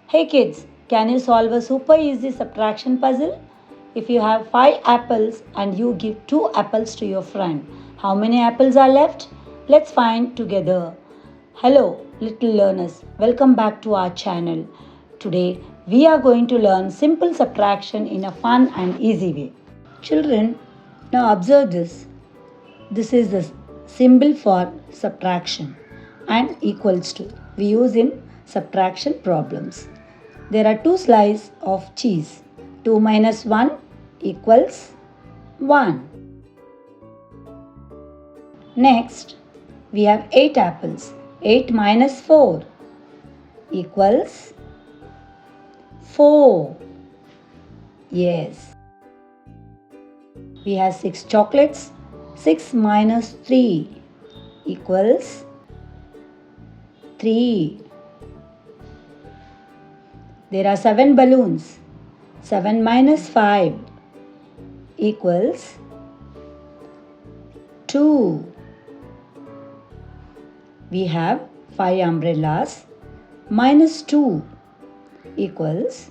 Hey kids, can you solve a super easy subtraction puzzle? If you have 5 apples and you give 2 apples to your friend, how many apples are left? Let's find together. Hello, little learners. Welcome back to our channel. Today, we are going to learn simple subtraction in a fun and easy way. Children, now observe this. This is the symbol for subtraction and equals to. We use in subtraction problems. There are 2 slices of cheese. 2 minus 1 equals 1. Next, we have 8 apples. 8 minus 4 equals 4. Yes. We have 6 chocolates. 6 minus 3 equals 3. There are 7 balloons. 7 minus 5 equals 2. We have 5 umbrellas. Minus 2 equals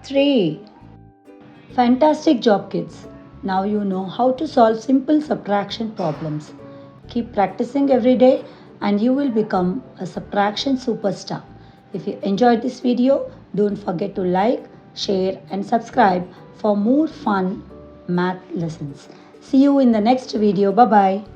3. Fantastic job, kids. Now you know how to solve simple subtraction problems. Keep practicing every day and you will become a subtraction superstar. If you enjoyed this video, don't forget to like, share and subscribe for more fun math lessons. See you in the next video. Bye-bye.